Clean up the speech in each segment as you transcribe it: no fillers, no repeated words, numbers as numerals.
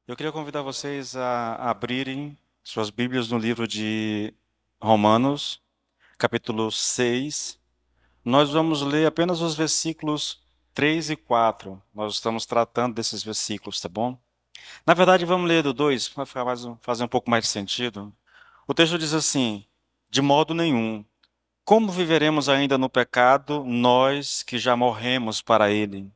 Eu queria convidar vocês a abrirem suas Bíblias no livro de Romanos, capítulo 6. Nós vamos ler apenas os versículos 3 e 4. Nós estamos tratando desses versículos, tá bom? Na verdade, vamos ler do 2, para fazer um pouco mais de sentido. O texto diz assim: de modo nenhum. Como viveremos ainda no pecado, nós que já morremos para ele?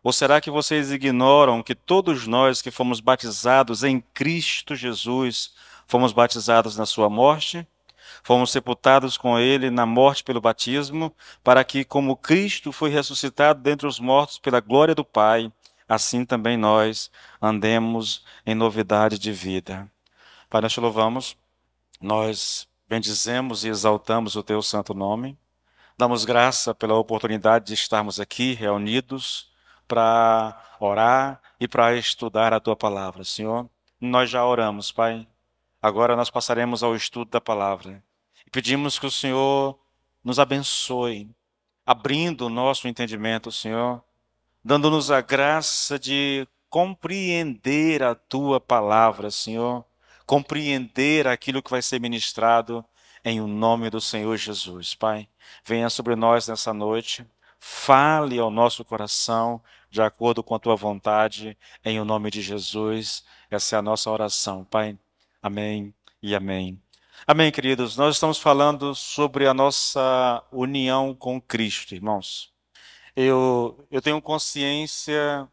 Ou será que vocês ignoram que todos nós que fomos batizados em Cristo Jesus, fomos batizados na sua morte? Fomos sepultados com ele na morte pelo batismo, para que, como Cristo foi ressuscitado dentre os mortos pela glória do Pai, assim também nós andemos em novidade de vida. Pai, nós te louvamos, nós bendizemos e exaltamos o teu santo nome. Damos graça pela oportunidade de estarmos aqui reunidos para orar e para estudar a tua palavra, Senhor. Nós já oramos, Pai. Agora nós passaremos ao estudo da palavra. E pedimos que o Senhor nos abençoe, abrindo o nosso entendimento, Senhor, dando-nos a graça de compreender a tua palavra, Senhor, compreender aquilo que vai ser ministrado em o nome do Senhor Jesus. Pai, venha sobre nós nessa noite, fale ao nosso coração de acordo com a tua vontade, em o nome de Jesus. Essa é a nossa oração, Pai. Amém e amém. Amém, queridos. Nós estamos falando sobre a nossa união com Cristo, irmãos. Eu tenho consciência,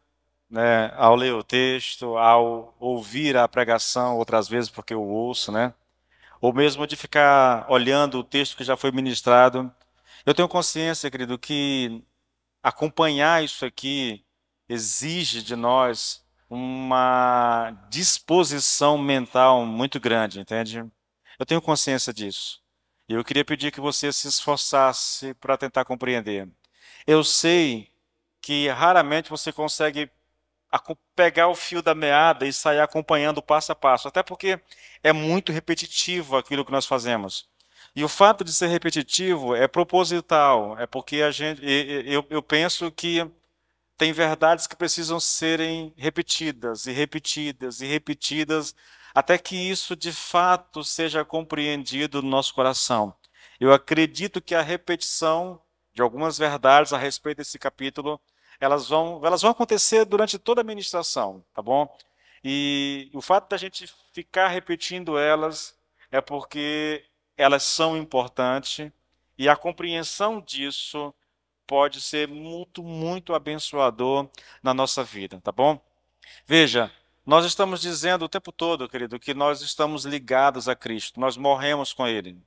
né, ao ler o texto, ao ouvir a pregação outras vezes, porque eu ouço, né, ou mesmo de ficar olhando o texto que já foi ministrado, eu tenho consciência, querido, que acompanhar isso aqui exige de nós uma disposição mental muito grande, entende? Eu tenho consciência disso. E eu queria pedir que você se esforçasse para tentar compreender. Eu sei que raramente você consegue pegar o fio da meada e sair acompanhando passo a passo, até porque é muito repetitivo aquilo que nós fazemos. E o fato de ser repetitivo é proposital, é porque a gente, eu penso que tem verdades que precisam serem repetidas e repetidas e repetidas, até que isso de fato seja compreendido no nosso coração. Eu acredito que a repetição de algumas verdades a respeito desse capítulo, elas vão acontecer durante toda a ministração, tá bom? E o fato da gente ficar repetindo elas é porque elas são importantes e a compreensão disso pode ser muito, muito abençoador na nossa vida, tá bom? Veja, nós estamos dizendo o tempo todo, querido, que nós estamos ligados a Cristo, nós morremos com Ele,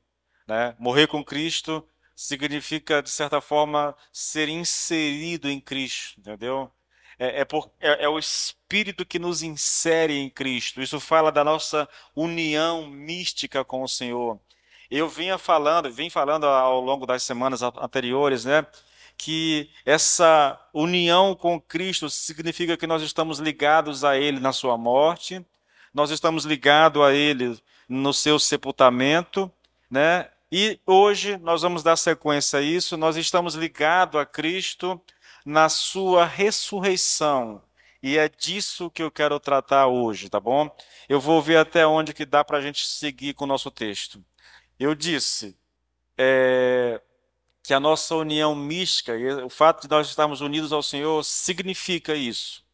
né? Morrer com Cristo significa, de certa forma, ser inserido em Cristo, entendeu? É o Espírito que nos insere em Cristo. Isso fala da nossa união mística com o Senhor. Eu vim falando ao longo das semanas anteriores, né, que essa união com Cristo significa que nós estamos ligados a Ele na sua morte, nós estamos ligados a Ele no seu sepultamento, né? E hoje nós vamos dar sequência a isso, nós estamos ligados a Cristo na sua ressurreição. E é disso que eu quero tratar hoje, tá bom? Eu vou ver até onde que dá para a gente seguir com o nosso texto. Eu disse que a nossa união mística, e o fato de nós estarmos unidos ao Senhor, significa isso.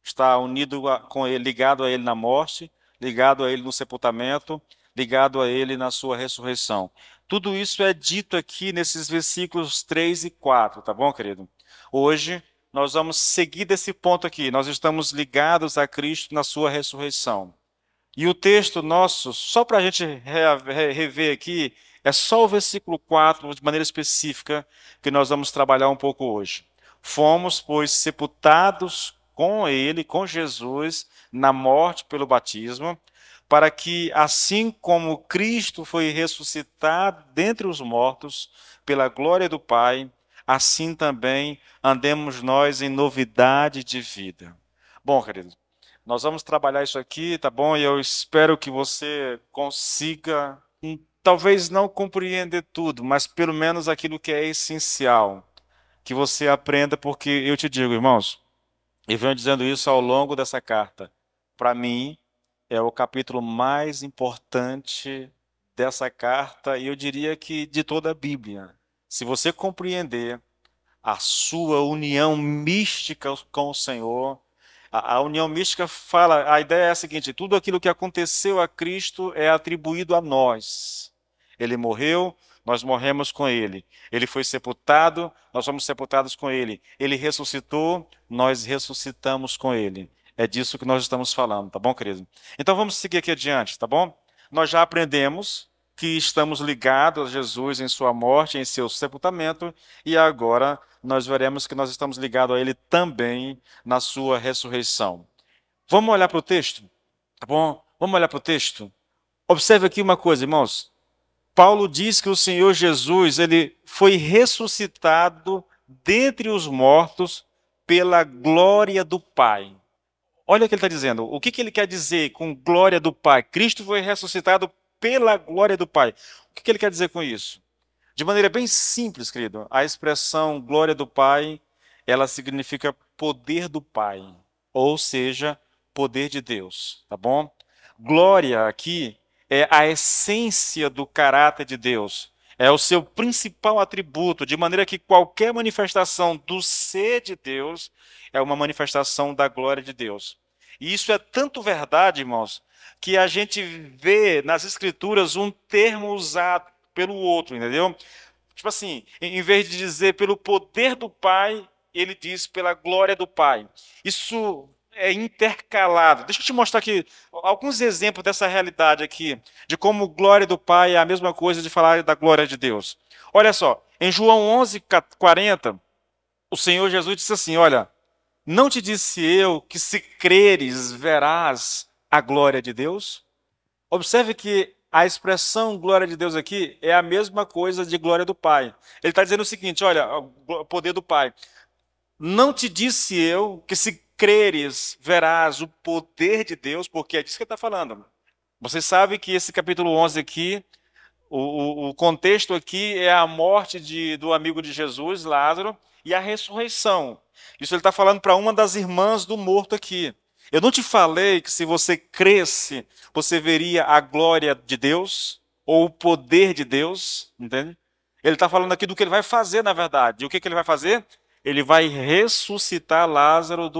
Estar unido com Ele, ligado a Ele na morte, ligado a Ele no sepultamento, ligado a Ele na sua ressurreição. Tudo isso é dito aqui nesses versículos 3 e 4, tá bom, querido? Hoje nós vamos seguir desse ponto aqui. Nós estamos ligados a Cristo na sua ressurreição. E o texto nosso, só para a gente rever aqui, é só o versículo 4, de maneira específica, que nós vamos trabalhar um pouco hoje. Fomos, pois, sepultados com Ele, com Jesus, na morte pelo batismo, para que, assim como Cristo foi ressuscitado dentre os mortos, pela glória do Pai, assim também andemos nós em novidade de vida. Bom, querido, nós vamos trabalhar isso aqui, tá bom? E eu espero que você consiga, talvez não compreender tudo, mas pelo menos aquilo que é essencial, que você aprenda, porque eu te digo, irmãos, e venho dizendo isso ao longo dessa carta. Para mim, é o capítulo mais importante dessa carta e eu diria que de toda a Bíblia. Se você compreender a sua união mística com o Senhor, a união mística fala, a ideia é a seguinte: tudo aquilo que aconteceu a Cristo é atribuído a nós. Ele morreu, nós morremos com ele. Ele foi sepultado, nós fomos sepultados com ele. Ele ressuscitou, nós ressuscitamos com ele. É disso que nós estamos falando, tá bom, querido? Então vamos seguir aqui adiante, tá bom? Nós já aprendemos que estamos ligados a Jesus em sua morte, em seu sepultamento, e agora nós veremos que nós estamos ligados a ele também na sua ressurreição. Vamos olhar para o texto? Tá bom? Vamos olhar para o texto? Observe aqui uma coisa, irmãos. Paulo diz que o Senhor Jesus, ele foi ressuscitado dentre os mortos pela glória do Pai. Olha o que ele está dizendo. O que ele quer dizer com glória do Pai? Cristo foi ressuscitado pela glória do Pai. O que ele quer dizer com isso? De maneira bem simples, querido, a expressão glória do Pai, ela significa poder do Pai, ou seja, poder de Deus, tá bom? Glória aqui é a essência do caráter de Deus, é o seu principal atributo, de maneira que qualquer manifestação do ser de Deus é uma manifestação da glória de Deus. E isso é tanto verdade, irmãos, que a gente vê nas Escrituras um termo usado pelo outro, entendeu? Tipo assim, em vez de dizer pelo poder do Pai, ele diz pela glória do Pai. Isso é intercalado. Deixa eu te mostrar aqui alguns exemplos dessa realidade aqui, de como glória do Pai é a mesma coisa de falar da glória de Deus. Olha só, em João 11:40, o Senhor Jesus disse assim: olha, não te disse eu que se creres verás a glória de Deus? Observe que a expressão glória de Deus aqui é a mesma coisa de glória do Pai. Ele está dizendo o seguinte: olha, o poder do Pai. Não te disse eu que se creres verás o poder de Deus, porque é disso que ele está falando. Você sabe que esse capítulo 11 aqui, o contexto aqui é a morte do amigo de Jesus, Lázaro, e a ressurreição. Isso ele está falando para uma das irmãs do morto aqui. Eu não te falei que se você cresce, você veria a glória de Deus, ou o poder de Deus, entende? Ele está falando aqui do que ele vai fazer, na verdade. E o que ele vai fazer? Ele vai ressuscitar Lázaro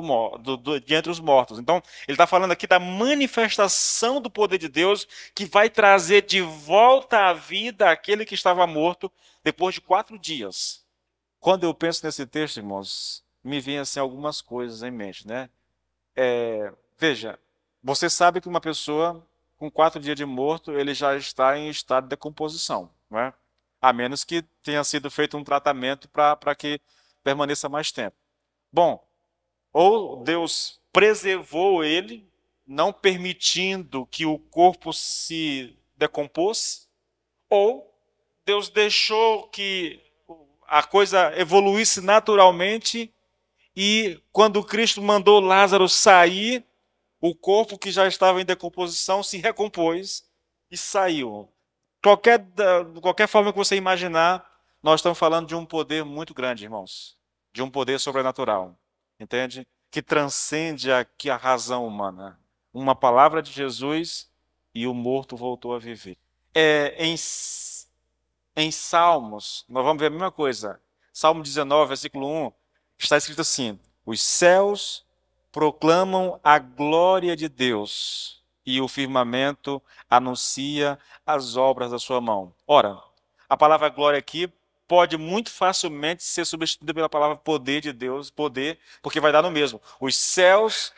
de entre os mortos. Então, ele está falando aqui da manifestação do poder de Deus que vai trazer de volta à vida aquele que estava morto depois de 4 dias. Quando eu penso nesse texto, irmãos, me vêm assim algumas coisas em mente, né? Veja, você sabe que uma pessoa com 4 dias de morto, ele já está em estado de decomposição, não é? A menos que tenha sido feito um tratamento para que permaneça mais tempo. Bom, ou Deus preservou ele, não permitindo que o corpo se decompôs, ou Deus deixou que a coisa evoluísse naturalmente e quando Cristo mandou Lázaro sair, o corpo que já estava em decomposição se recompôs e saiu. Qualquer forma que você imaginar, nós estamos falando de um poder muito grande, irmãos. De um poder sobrenatural. Entende? Que transcende aqui a razão humana. Uma palavra de Jesus e o morto voltou a viver. Em Salmos, nós vamos ver a mesma coisa. Salmo 19, versículo 1, está escrito assim: os céus proclamam a glória de Deus e o firmamento anuncia as obras da sua mão. Ora, a palavra glória aqui pode muito facilmente ser substituída pela palavra poder de Deus, poder, porque vai dar no mesmo. Os céus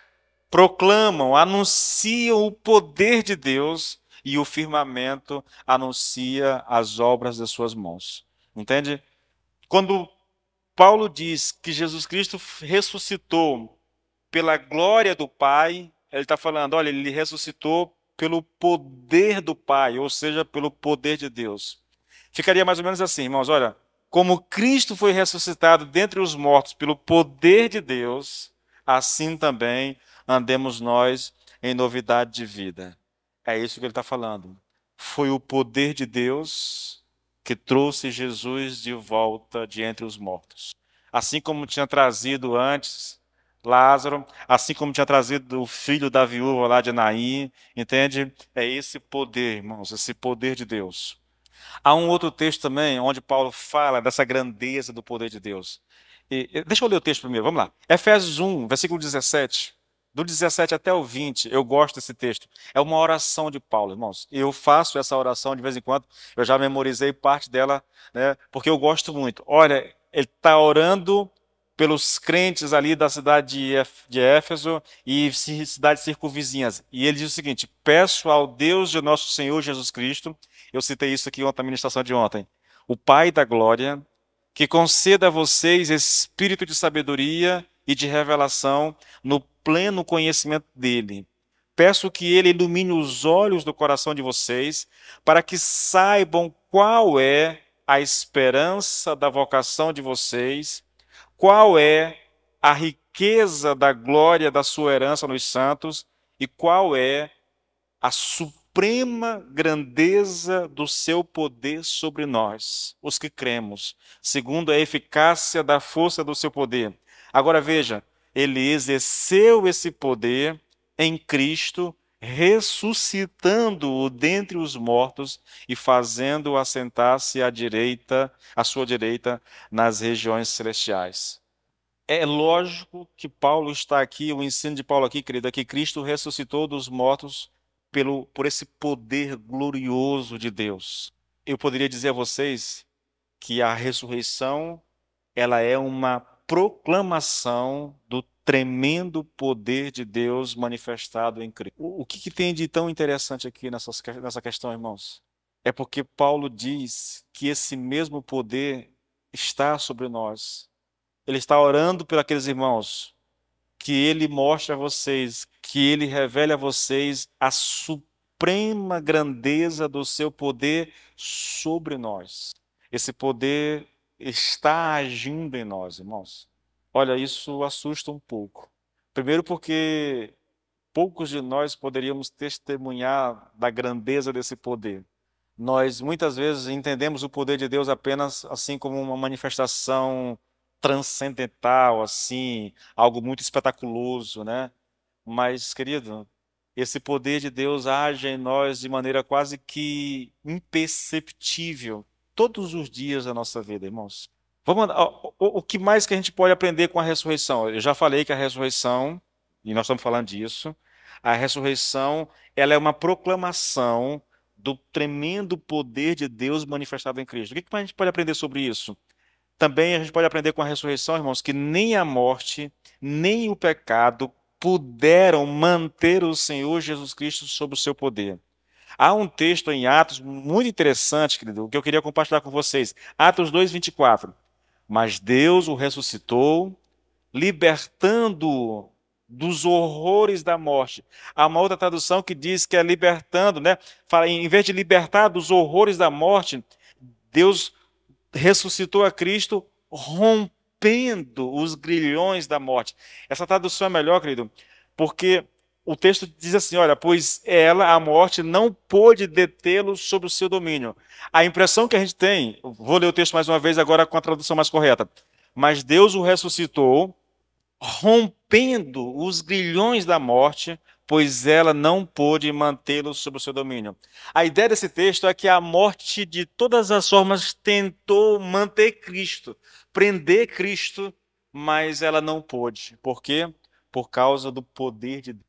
proclamam, anunciam o poder de Deus e o firmamento anuncia as obras das suas mãos. Entende? Quando Paulo diz que Jesus Cristo ressuscitou pela glória do Pai, ele está falando, olha, ele ressuscitou pelo poder do Pai, ou seja, pelo poder de Deus. Ficaria mais ou menos assim, irmãos, olha, como Cristo foi ressuscitado dentre os mortos pelo poder de Deus, assim também andemos nós em novidade de vida. É isso que ele está falando. Foi o poder de Deus que trouxe Jesus de volta de entre os mortos. Assim como tinha trazido antes Lázaro, assim como tinha trazido o filho da viúva lá de Naim, entende? É esse poder, irmãos, esse poder de Deus. Há um outro texto também onde Paulo fala dessa grandeza do poder de Deus. Deixa eu ler o texto primeiro, vamos lá. Efésios 1, versículo 17. Do 17 até o 20, eu gosto desse texto. É uma oração de Paulo, irmãos. Eu faço essa oração de vez em quando, eu já memorizei parte dela, né, porque eu gosto muito. Olha, ele está orando pelos crentes ali da cidade de Éfeso e cidades circunvizinhas. E ele diz o seguinte: peço ao Deus de nosso Senhor Jesus Cristo, eu citei isso aqui ontem na ministração de ontem, o Pai da glória, que conceda a vocês espírito de sabedoria e de revelação no pleno conhecimento dele. Peço que ele ilumine os olhos do coração de vocês, para que saibam qual é a esperança da vocação de vocês, qual é a riqueza da glória da sua herança nos santos e qual é a suprema grandeza do seu poder sobre nós, os que cremos, segundo a eficácia da força do seu poder. Agora veja, ele exerceu esse poder em Cristo, ressuscitando-o dentre os mortos e fazendo-o assentar-se à sua direita, nas regiões celestiais. É lógico que Paulo está aqui, o ensino de Paulo aqui, querido, é que Cristo ressuscitou dos mortos por esse poder glorioso de Deus. Eu poderia dizer a vocês que a ressurreição, ela é uma proclamação do tremendo poder de Deus manifestado em Cristo. O que tem de tão interessante aqui nessa questão, irmãos? É porque Paulo diz que esse mesmo poder está sobre nós. Ele está orando por aqueles irmãos, que ele mostre a vocês, que ele revele a vocês a suprema grandeza do seu poder sobre nós. Esse poder está agindo em nós, irmãos. Olha, isso assusta um pouco. Primeiro porque poucos de nós poderíamos testemunhar da grandeza desse poder. Nós muitas vezes entendemos o poder de Deus apenas assim como uma manifestação transcendental, assim, algo muito espetaculoso, né? Mas, querido, esse poder de Deus age em nós de maneira quase que imperceptível todos os dias da nossa vida, irmãos. O que mais que a gente pode aprender com a ressurreição? Eu já falei que a ressurreição, e nós estamos falando disso, a ressurreição, ela é uma proclamação do tremendo poder de Deus manifestado em Cristo. O que mais a gente pode aprender sobre isso? Também a gente pode aprender com a ressurreição, irmãos, que nem a morte, nem o pecado puderam manter o Senhor Jesus Cristo sob o seu poder. Há um texto em Atos muito interessante, querido, que eu queria compartilhar com vocês. Atos 2:24. Mas Deus o ressuscitou, libertando-o dos horrores da morte. Há uma outra tradução que diz que é libertando, né? Fala, em vez de libertar dos horrores da morte, Deus ressuscitou a Cristo, rompendo os grilhões da morte. Essa tradução é melhor, querido, porque o texto diz assim: olha, pois ela, a morte, não pôde detê-lo sob o seu domínio. A impressão que a gente tem, vou ler o texto mais uma vez agora com a tradução mais correta. Mas Deus o ressuscitou, rompendo os grilhões da morte, pois ela não pôde mantê-lo sob o seu domínio. A ideia desse texto é que a morte, de todas as formas, tentou manter Cristo, prender Cristo, mas ela não pôde. Por quê? Por causa do poder de Deus.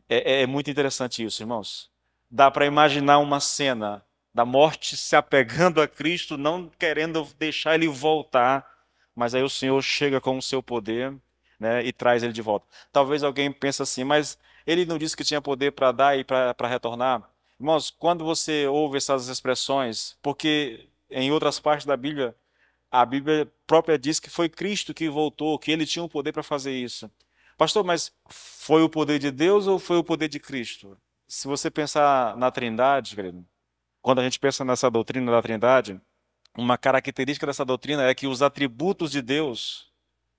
É muito interessante isso, irmãos. Dá para imaginar uma cena da morte se apegando a Cristo, não querendo deixar ele voltar, mas aí o Senhor chega com o seu poder, né, e traz ele de volta. Talvez alguém pense assim, mas ele não disse que tinha poder para dar e para retornar? Irmãos, quando você ouve essas expressões, porque em outras partes da Bíblia, a Bíblia própria diz que foi Cristo que voltou, que ele tinha o poder para fazer isso. Pastor, mas foi o poder de Deus ou foi o poder de Cristo? Se você pensar na Trindade, querido, quando a gente pensa nessa doutrina da Trindade, uma característica dessa doutrina é que os atributos de Deus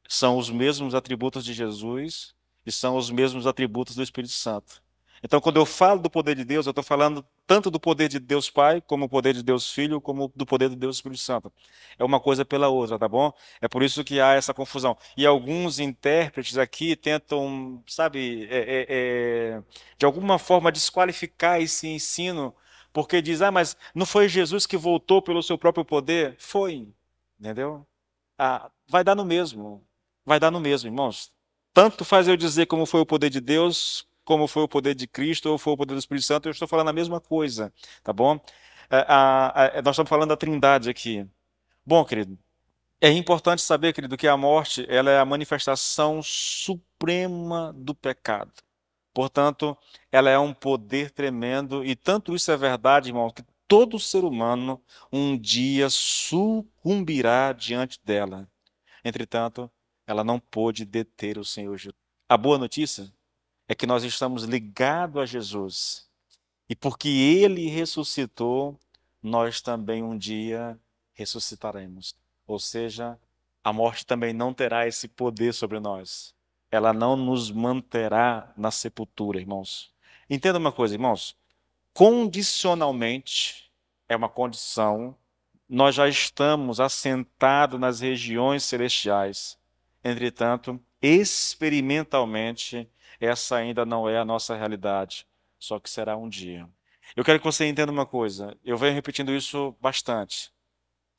são os mesmos atributos de Jesus e são os mesmos atributos do Espírito Santo. Então, quando eu falo do poder de Deus, eu estou falando tanto do poder de Deus Pai, como o poder de Deus Filho, como do poder de Deus Espírito Santo. É uma coisa pela outra, tá bom? É por isso que há essa confusão. E alguns intérpretes aqui tentam, sabe, de alguma forma desqualificar esse ensino, porque diz, ah, mas não foi Jesus que voltou pelo seu próprio poder? Foi, entendeu? Ah, vai dar no mesmo. Vai dar no mesmo, irmãos. Tanto faz eu dizer como foi o poder de Deus, como foi o poder de Cristo, ou foi o poder do Espírito Santo, eu estou falando a mesma coisa, tá bom? Nós estamos falando da Trindade aqui. Bom, querido, é importante saber, querido, que a morte, ela é a manifestação suprema do pecado. Portanto, ela é um poder tremendo, e tanto isso é verdade, irmão, que todo ser humano um dia sucumbirá diante dela. Entretanto, ela não pôde deter o Senhor Jesus. A boa notícia é que nós estamos ligados a Jesus. E porque ele ressuscitou, nós também um dia ressuscitaremos. Ou seja, a morte também não terá esse poder sobre nós. Ela não nos manterá na sepultura, irmãos. Entenda uma coisa, irmãos. Condicionalmente, é uma condição, nós já estamos assentados nas regiões celestiais. Entretanto, experimentalmente, essa ainda não é a nossa realidade, só que será um dia. Eu quero que você entenda uma coisa, eu venho repetindo isso bastante.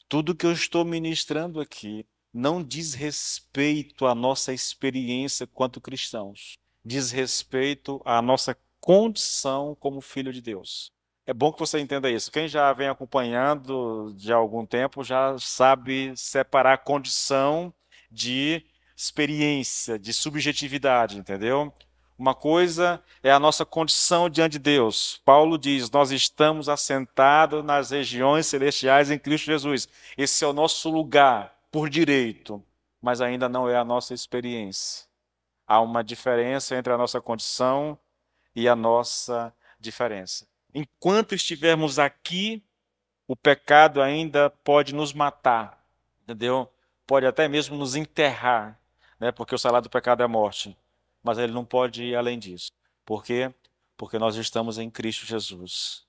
Tudo que eu estou ministrando aqui não diz respeito à nossa experiência quanto cristãos, diz respeito à nossa condição como filho de Deus. É bom que você entenda isso. Quem já vem acompanhando de algum tempo já sabe separar condição de experiência, de subjetividade, entendeu? Uma coisa é a nossa condição diante de Deus. Paulo diz: nós estamos assentados nas regiões celestiais em Cristo Jesus. Esse é o nosso lugar por direito, mas ainda não é a nossa experiência. Há uma diferença entre a nossa condição e a nossa diferença. Enquanto estivermos aqui, o pecado ainda pode nos matar, entendeu? Pode até mesmo nos enterrar, né? Porque o salário do pecado é a morte. Mas ele não pode ir além disso. Por quê? Porque nós estamos em Cristo Jesus.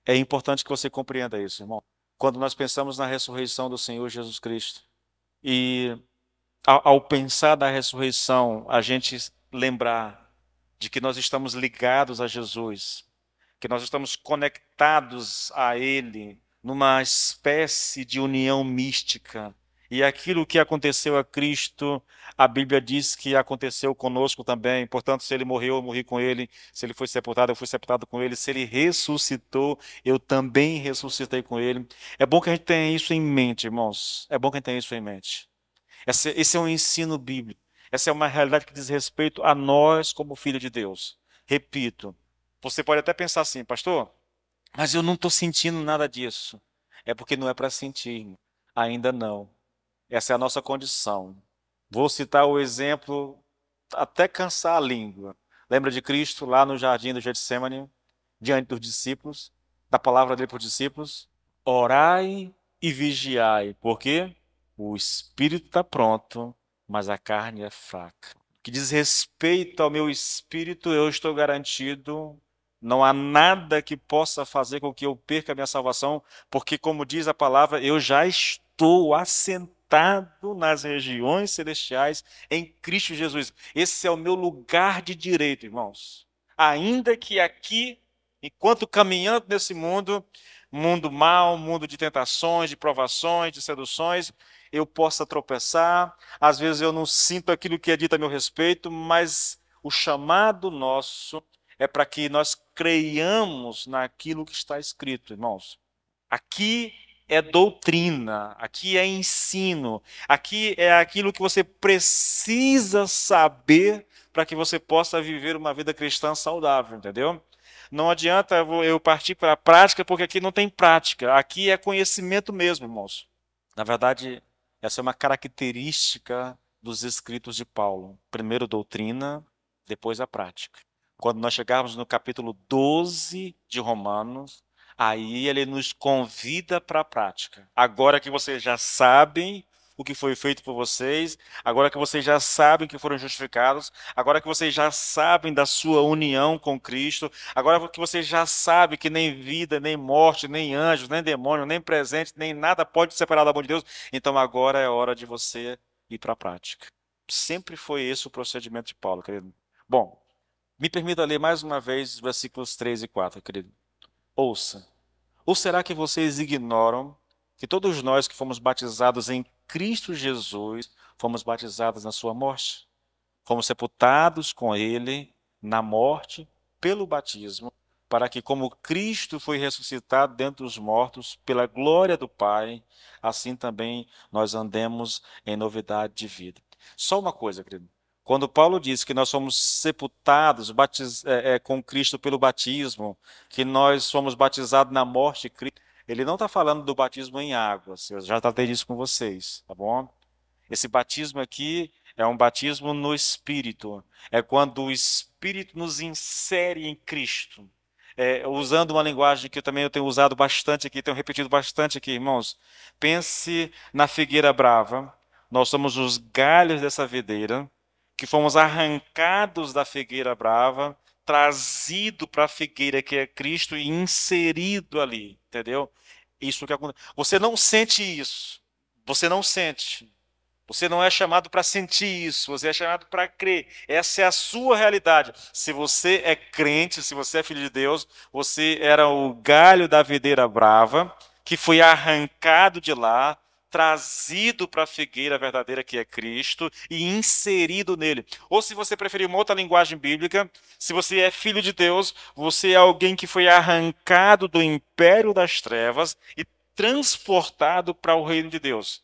É importante que você compreenda isso, irmão. Quando nós pensamos na ressurreição do Senhor Jesus Cristo, e ao pensar na ressurreição, a gente lembrar de que nós estamos ligados a Jesus, que nós estamos conectados a Ele numa espécie de união mística. E aquilo que aconteceu a Cristo, a Bíblia diz que aconteceu conosco também. Portanto, se Ele morreu, eu morri com Ele. Se Ele foi sepultado, eu fui sepultado com Ele. Se Ele ressuscitou, eu também ressuscitei com Ele. É bom que a gente tenha isso em mente, irmãos. É bom que a gente tenha isso em mente. Esse é um ensino bíblico. Essa é uma realidade que diz respeito a nós como filho de Deus. Repito, você pode até pensar assim, pastor, mas eu não estou sentindo nada disso. É porque não é para sentir. Ainda não. Essa é a nossa condição. Vou citar o exemplo até cansar a língua. Lembra de Cristo lá no jardim do Getsemane, diante dos discípulos, da palavra dele para os discípulos? Orai e vigiai. Por quê? O espírito está pronto, mas a carne é fraca. O que diz respeito ao meu espírito, eu estou garantido. Não há nada que possa fazer com que eu perca a minha salvação, porque, como diz a palavra, eu já estou assentado nas regiões celestiais em Cristo Jesus. Esse é o meu lugar de direito, irmãos. Ainda que aqui, enquanto caminhando nesse mundo, mundo mau, mundo de tentações, de provações, de seduções, eu possa tropeçar, às vezes eu não sinto aquilo que é dito a meu respeito, mas o chamado nosso é para que nós creiamos naquilo que está escrito, irmãos. Aqui é doutrina, aqui é ensino, aqui é aquilo que você precisa saber para que você possa viver uma vida cristã saudável, entendeu? Não adianta eu partir para a prática, porque aqui não tem prática, aqui é conhecimento mesmo, irmãos. Na verdade, essa é uma característica dos escritos de Paulo. Primeiro doutrina, depois a prática. Quando nós chegarmos no capítulo 12 de Romanos, aí ele nos convida para a prática. Agora que vocês já sabem o que foi feito por vocês, agora que vocês já sabem que foram justificados, agora que vocês já sabem da sua união com Cristo, agora que vocês já sabem que nem vida, nem morte, nem anjos, nem demônio, nem presente, nem nada pode separar da mão de Deus, então agora é hora de você ir para a prática. Sempre foi esse o procedimento de Paulo, querido. Bom, me permita ler mais uma vez os versículos 3 e 4, querido. Ouça. Ou será que vocês ignoram que todos nós que fomos batizados em Cristo Jesus, fomos batizados na sua morte? Fomos sepultados com ele na morte pelo batismo, para que, como Cristo foi ressuscitado dentre os mortos pela glória do Pai, assim também nós andemos em novidade de vida. Só uma coisa, querido. Quando Paulo diz que nós somos sepultados com Cristo pelo batismo, que nós somos batizados na morte de Cristo, ele não está falando do batismo em água. Eu já tratei disso com vocês, tá bom? Esse batismo aqui é um batismo no Espírito. É quando o Espírito nos insere em Cristo. Usando uma linguagem que eu tenho usado bastante aqui, tenho repetido bastante aqui, irmãos. Pense na figueira brava. Nós somos os galhos dessa videira, que fomos arrancados da figueira brava, trazido para a figueira que é Cristo e inserido ali, entendeu? Isso que acontece. Você não sente isso. Você não sente. Você não é chamado para sentir isso, você é chamado para crer. Essa é a sua realidade. Se você é crente, se você é filho de Deus, você era o galho da videira brava, que foi arrancado de lá, trazido para a figueira verdadeira que é Cristo e inserido nele. Ou se você preferir uma outra linguagem bíblica, se você é filho de Deus, você é alguém que foi arrancado do império das trevas e transportado para o reino de Deus.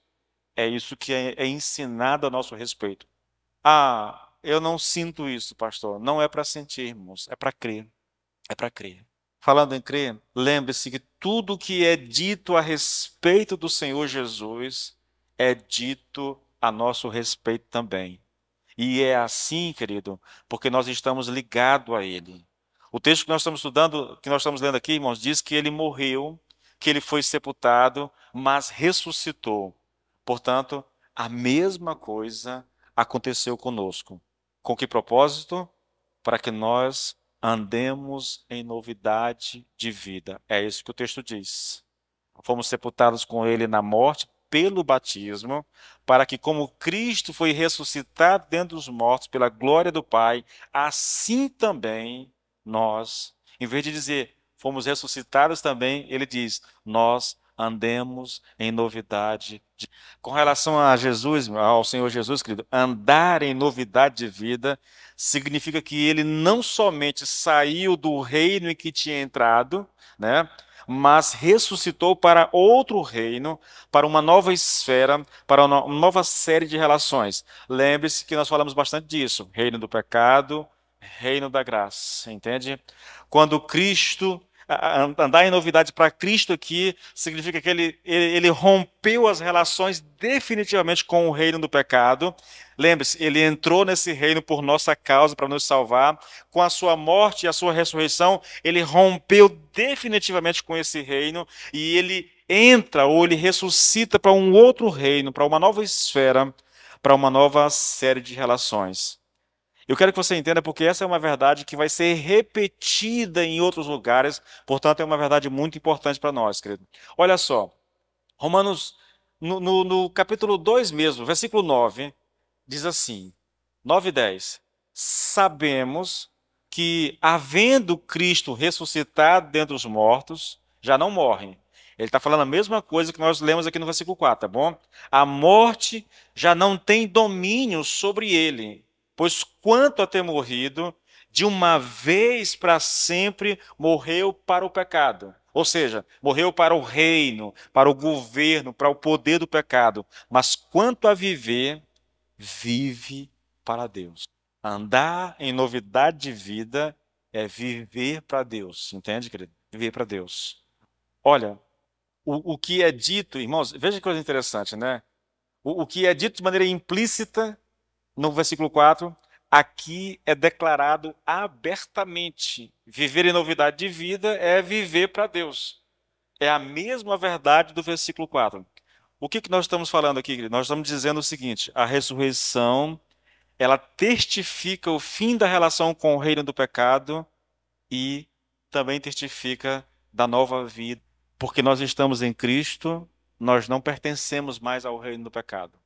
É isso que é ensinado a nosso respeito. Ah, eu não sinto isso, pastor. Não é para sentir, irmãos. É para crer. É para crer. Falando em crer, lembre-se que tudo que é dito a respeito do Senhor Jesus é dito a nosso respeito também. E é assim, querido, porque nós estamos ligados a Ele. O texto que nós estamos estudando, que nós estamos lendo aqui, irmãos, diz que Ele morreu, que Ele foi sepultado, mas ressuscitou. Portanto, a mesma coisa aconteceu conosco. Com que propósito? Para que nós andemos em novidade de vida. É isso que o texto diz. Fomos sepultados com ele na morte pelo batismo, para que, como Cristo foi ressuscitado dentre os mortos pela glória do Pai, assim também nós, em vez de dizer fomos ressuscitados também, ele diz, nós andemos em novidade de... Com relação a Jesus, ao Senhor Jesus, querido, andar em novidade de vida significa que ele não somente saiu do reino em que tinha entrado, né, mas ressuscitou para outro reino, para uma nova esfera, para uma nova série de relações. Lembre-se que nós falamos bastante disso, reino do pecado, reino da graça, entende? Quando Cristo andar em novidade para Cristo aqui, significa que ele rompeu as relações definitivamente com o reino do pecado. Lembre-se, ele entrou nesse reino por nossa causa, para nos salvar. Com a sua morte e a sua ressurreição, ele rompeu definitivamente com esse reino e ele entra ou ele ressuscita para um outro reino, para uma nova esfera, para uma nova série de relações. Eu quero que você entenda porque essa é uma verdade que vai ser repetida em outros lugares, portanto é uma verdade muito importante para nós, querido. Olha só, Romanos, no capítulo 2 mesmo, versículo 9, diz assim, 9 e 10, sabemos que, havendo Cristo ressuscitado dentre os mortos, já não morrem. Ele está falando a mesma coisa que nós lemos aqui no versículo 4, tá bom? A morte já não tem domínio sobre ele. Pois quanto a ter morrido, de uma vez para sempre morreu para o pecado. Ou seja, morreu para o reino, para o governo, para o poder do pecado. Mas quanto a viver, vive para Deus. Andar em novidade de vida é viver para Deus. Entende, querido? Viver para Deus. Olha, o que é dito, irmãos, veja que coisa interessante, né? O que é dito de maneira implícita no versículo 4, aqui é declarado abertamente. Viver em novidade de vida é viver para Deus. É a mesma verdade do versículo 4. O que que nós estamos falando aqui, querido? Nós estamos dizendo o seguinte: a ressurreição, ela testifica o fim da relação com o reino do pecado e também testifica da nova vida. Porque nós estamos em Cristo, nós não pertencemos mais ao reino do pecado.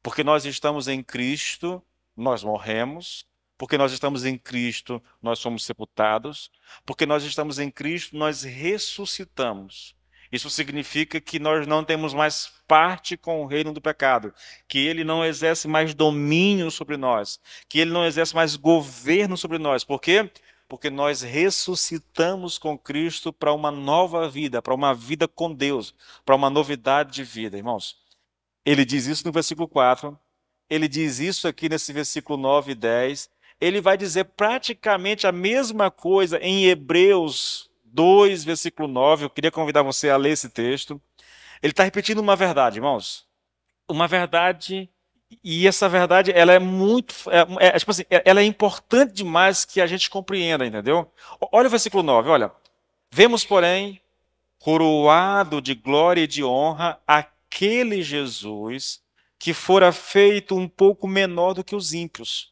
Porque nós estamos em Cristo, nós morremos. Porque nós estamos em Cristo, nós somos sepultados. Porque nós estamos em Cristo, nós ressuscitamos. Isso significa que nós não temos mais parte com o reino do pecado, que ele não exerce mais domínio sobre nós, que ele não exerce mais governo sobre nós. Por quê? Porque nós ressuscitamos com Cristo para uma nova vida, para uma vida com Deus, para uma novidade de vida, irmãos. Ele diz isso no versículo 4, ele diz isso aqui nesse versículo 9 e 10, ele vai dizer praticamente a mesma coisa em Hebreus 2, versículo 9. Eu queria convidar você a ler esse texto. Ele está repetindo uma verdade, irmãos. Uma verdade, e essa verdade, ela é muito, tipo assim, ela é importante demais que a gente compreenda, entendeu? Olha o versículo 9, olha. Vemos, porém, coroado de glória e de honra aquele Jesus que fora feito um pouco menor do que os ímpios,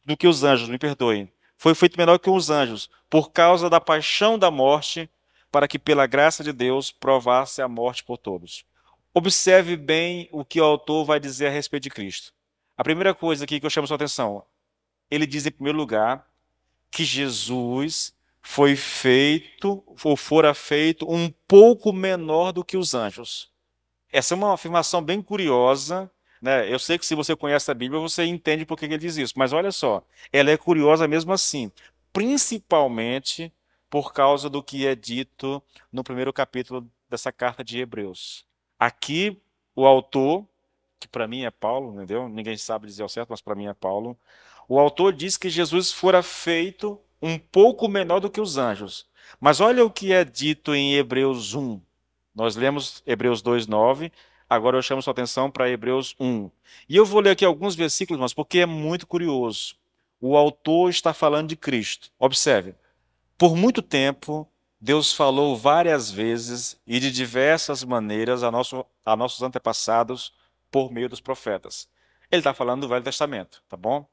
do que os anjos, me perdoem. Foi feito menor que os anjos, por causa da paixão da morte, para que pela graça de Deus provasse a morte por todos. Observe bem o que o autor vai dizer a respeito de Cristo. A primeira coisa aqui que eu chamo sua atenção, ele diz em primeiro lugar que Jesus foi feito, ou fora feito, um pouco menor do que os anjos. Essa é uma afirmação bem curiosa, né? Eu sei que se você conhece a Bíblia, você entende por que ele diz isso, mas olha só, ela é curiosa mesmo assim, principalmente por causa do que é dito no primeiro capítulo dessa carta de Hebreus. Aqui, o autor, que para mim é Paulo, entendeu? Ninguém sabe dizer ao certo, mas para mim é Paulo. O autor diz que Jesus fora feito um pouco menor do que os anjos. Mas olha o que é dito em Hebreus 1. Nós lemos Hebreus 2:9, agora eu chamo sua atenção para Hebreus 1. E eu vou ler aqui alguns versículos, mas porque é muito curioso. O autor está falando de Cristo. Observe. Por muito tempo, Deus falou várias vezes e de diversas maneiras a nossos antepassados por meio dos profetas. Ele está falando do Velho Testamento, tá bom?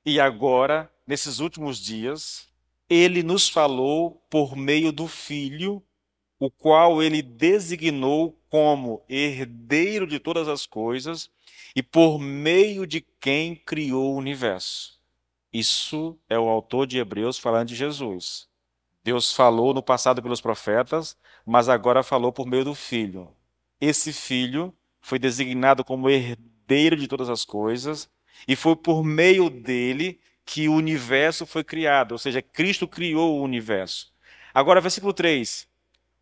E agora, nesses últimos dias, ele nos falou por meio do Filho, o qual ele designou como herdeiro de todas as coisas e por meio de quem criou o universo. Isso é o autor de Hebreus falando de Jesus. Deus falou no passado pelos profetas, mas agora falou por meio do Filho. Esse Filho foi designado como herdeiro de todas as coisas e foi por meio dele que o universo foi criado, ou seja, Cristo criou o universo. Agora, versículo 3.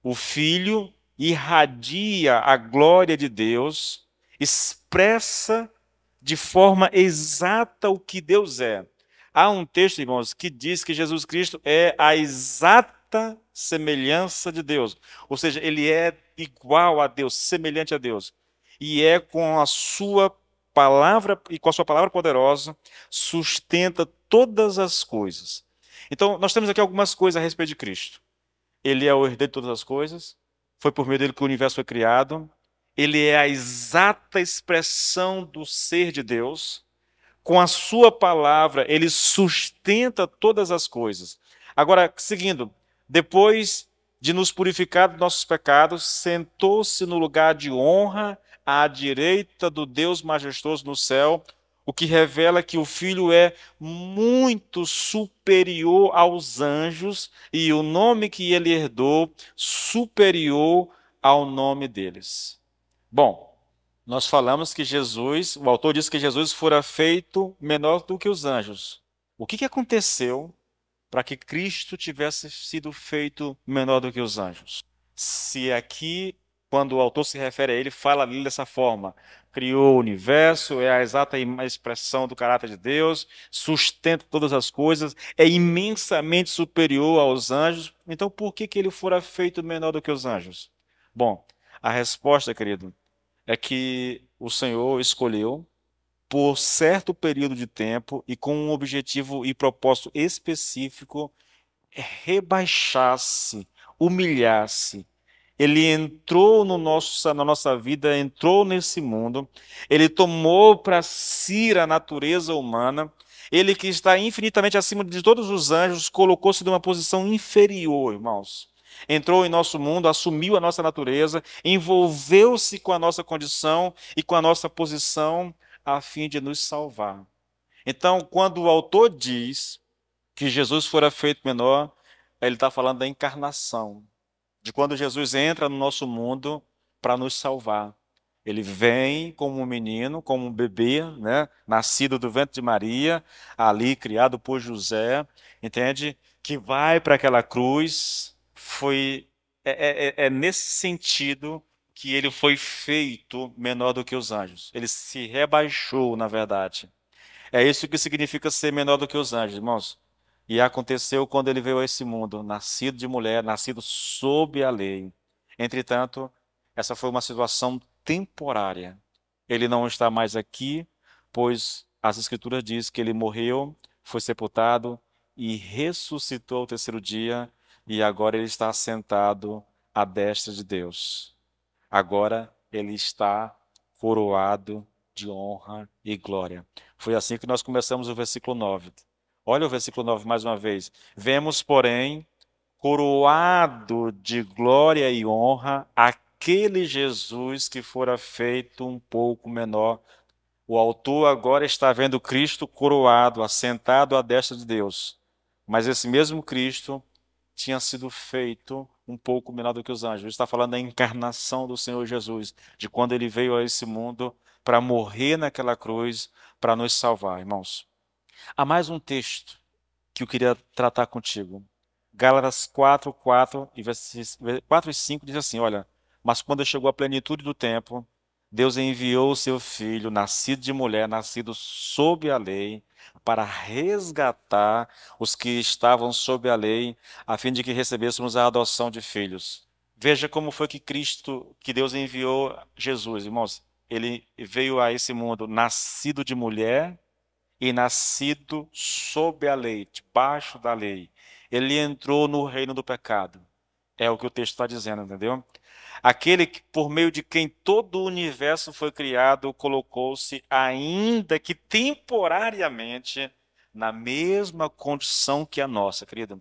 O Filho irradia a glória de Deus, expressa de forma exata o que Deus é. Há um texto, irmãos, que diz que Jesus Cristo é a exata semelhança de Deus. Ou seja, ele é igual a Deus, semelhante a Deus. E é com a sua palavra e com a sua palavra poderosa sustenta todas as coisas. Então, nós temos aqui algumas coisas a respeito de Cristo. Ele é o herdeiro de todas as coisas, foi por meio dele que o universo foi criado, ele é a exata expressão do ser de Deus, com a sua palavra ele sustenta todas as coisas. Agora, seguindo, depois de nos purificar dos nossos pecados, sentou-se no lugar de honra à direita do Deus majestoso no céu, o que revela que o Filho é muito superior aos anjos e o nome que ele herdou superior ao nome deles. Bom, nós falamos que Jesus, o autor diz que Jesus fora feito menor do que os anjos. O que aconteceu para que Cristo tivesse sido feito menor do que os anjos? Se aqui, quando o autor se refere a ele, fala ali dessa forma, criou o universo, é a exata expressão do caráter de Deus, sustenta todas as coisas, é imensamente superior aos anjos, então por que ele fora feito menor do que os anjos? Bom, a resposta, querido, é que o Senhor escolheu, por certo período de tempo e com um objetivo e propósito específico, rebaixar-se, humilhar-se Ele entrou no nosso, na nossa vida, entrou nesse mundo, ele tomou para si a natureza humana, ele que está infinitamente acima de todos os anjos, colocou-se numa posição inferior, irmãos. Entrou em nosso mundo, assumiu a nossa natureza, envolveu-se com a nossa condição e com a nossa posição a fim de nos salvar. Então, quando o autor diz que Jesus fora feito menor, ele está falando da encarnação, de quando Jesus entra no nosso mundo para nos salvar. Ele vem como um menino, como um bebê, né? Nascido do ventre de Maria, ali criado por José, entende? Que vai para aquela cruz. Foi é nesse sentido que ele foi feito menor do que os anjos. Ele se rebaixou, na verdade. É isso que significa ser menor do que os anjos, irmãos. E aconteceu quando ele veio a esse mundo, nascido de mulher, nascido sob a lei. Entretanto, essa foi uma situação temporária. Ele não está mais aqui, pois as Escrituras dizem que ele morreu, foi sepultado e ressuscitou ao terceiro dia, e agora ele está sentado à destra de Deus. Agora ele está coroado de honra e glória. Foi assim que nós começamos o versículo 9. Olha o versículo 9 mais uma vez. Vemos, porém, coroado de glória e honra aquele Jesus que fora feito um pouco menor. O autor agora está vendo Cristo coroado, assentado à destra de Deus. Mas esse mesmo Cristo tinha sido feito um pouco menor do que os anjos. Ele está falando da encarnação do Senhor Jesus, de quando ele veio a esse mundo para morrer naquela cruz, para nos salvar, irmãos. Há mais um texto que eu queria tratar contigo. Gálatas 4, 4 4 e 5 diz assim, olha, mas quando chegou a plenitude do tempo, Deus enviou o seu Filho, nascido de mulher, nascido sob a lei, para resgatar os que estavam sob a lei, a fim de que recebêssemos a adoção de filhos. Veja como foi que Cristo, que Deus enviou Jesus, irmãos. Ele veio a esse mundo nascido de mulher, e nascido sob a lei, debaixo da lei. Ele entrou no reino do pecado. É o que o texto está dizendo, entendeu? Aquele que, por meio de quem todo o universo foi criado, colocou-se, ainda que temporariamente, na mesma condição que a nossa, querido.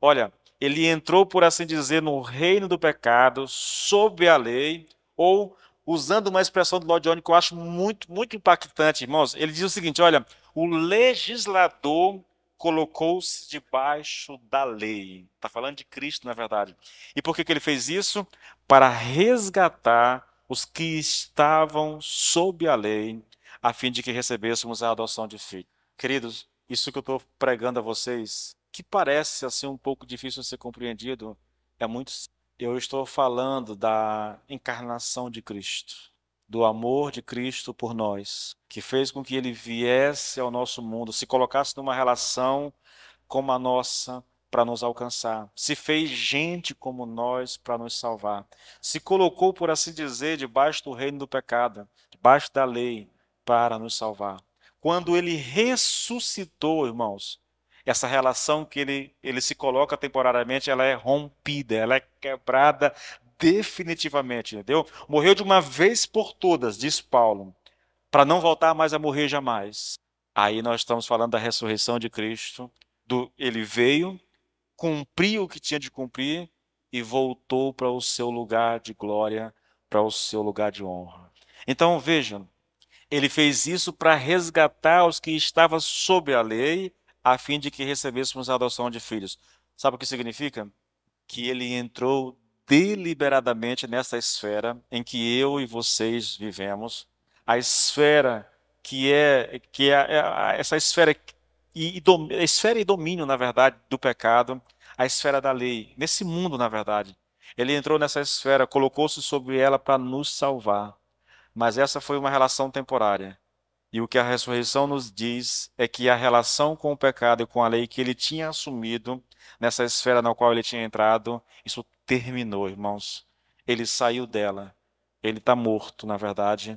Olha, ele entrou, por assim dizer, no reino do pecado, sob a lei, ou usando uma expressão do Lord Johnny que eu acho muito, muito impactante, irmãos. Ele diz o seguinte: olha, o legislador colocou-se debaixo da lei. Está falando de Cristo, na verdade. E por que ele fez isso? Para resgatar os que estavam sob a lei, a fim de que recebêssemos a adoção de filho. Queridos, isso que eu estou pregando a vocês, que parece assim um pouco difícil de ser compreendido, é muito. Eu estou falando da encarnação de Cristo, do amor de Cristo por nós, que fez com que ele viesse ao nosso mundo, se colocasse numa relação como a nossa para nos alcançar, se fez gente como nós para nos salvar, se colocou, por assim dizer, debaixo do reino do pecado, debaixo da lei, para nos salvar. Quando ele ressuscitou, irmãos, essa relação que ele se coloca temporariamente, ela é rompida, ela é quebrada definitivamente, entendeu? Morreu de uma vez por todas, diz Paulo, para não voltar mais a morrer jamais. Aí nós estamos falando da ressurreição de Cristo, ele veio, cumpriu o que tinha de cumprir e voltou para o seu lugar de glória, para o seu lugar de honra. Então vejam, ele fez isso para resgatar os que estavam sob a lei, a fim de que recebêssemos a adoção de filhos. Sabe o que significa? Que ele entrou deliberadamente nessa esfera em que eu e vocês vivemos, a esfera essa esfera esfera e domínio, na verdade, do pecado, a esfera da lei, nesse mundo, na verdade. Ele entrou nessa esfera, colocou-se sobre ela para nos salvar. Mas essa foi uma relação temporária. E o que a ressurreição nos diz é que a relação com o pecado e com a lei que ele tinha assumido, nessa esfera na qual ele tinha entrado, isso terminou, irmãos. Ele saiu dela. Ele está morto, na verdade.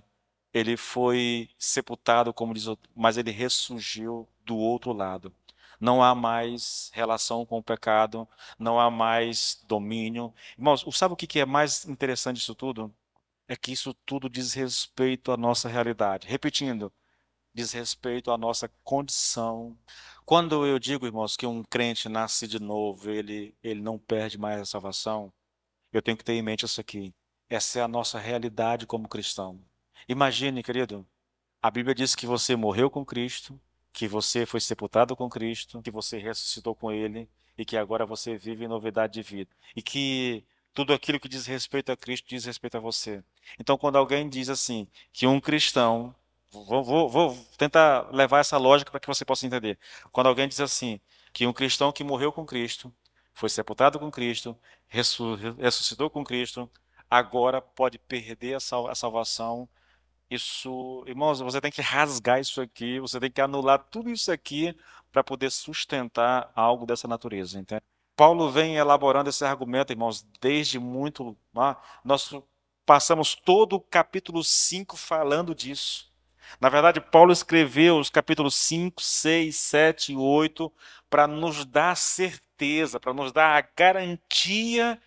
Ele foi sepultado, como diz, mas ele ressurgiu do outro lado. Não há mais relação com o pecado, não há mais domínio. Irmãos, sabe o que é mais interessante disso tudo? É que isso tudo diz respeito à nossa realidade. Repetindo, diz respeito à nossa condição. Quando eu digo, irmãos, que um crente nasce de novo, ele não perde mais a salvação, eu tenho que ter em mente isso aqui. Essa é a nossa realidade como cristão. Imagine, querido, a Bíblia diz que você morreu com Cristo, que você foi sepultado com Cristo, que você ressuscitou com Ele e que agora você vive em novidade de vida. E que tudo aquilo que diz respeito a Cristo diz respeito a você. Então, quando alguém diz assim, que um cristão, vou tentar levar essa lógica para que você possa entender. Quando alguém diz assim, que um cristão que morreu com Cristo, foi sepultado com Cristo, ressuscitou com Cristo, agora pode perder a salvação. Isso, irmãos, você tem que rasgar isso aqui, você tem que anular tudo isso aqui para poder sustentar algo dessa natureza, entende? Paulo vem elaborando esse argumento, irmãos, desde muito. Nós passamos todo o capítulo 5 falando disso. Na verdade, Paulo escreveu os capítulos 5, 6, 7 e 8 para nos dar certeza, para nos dar a garantia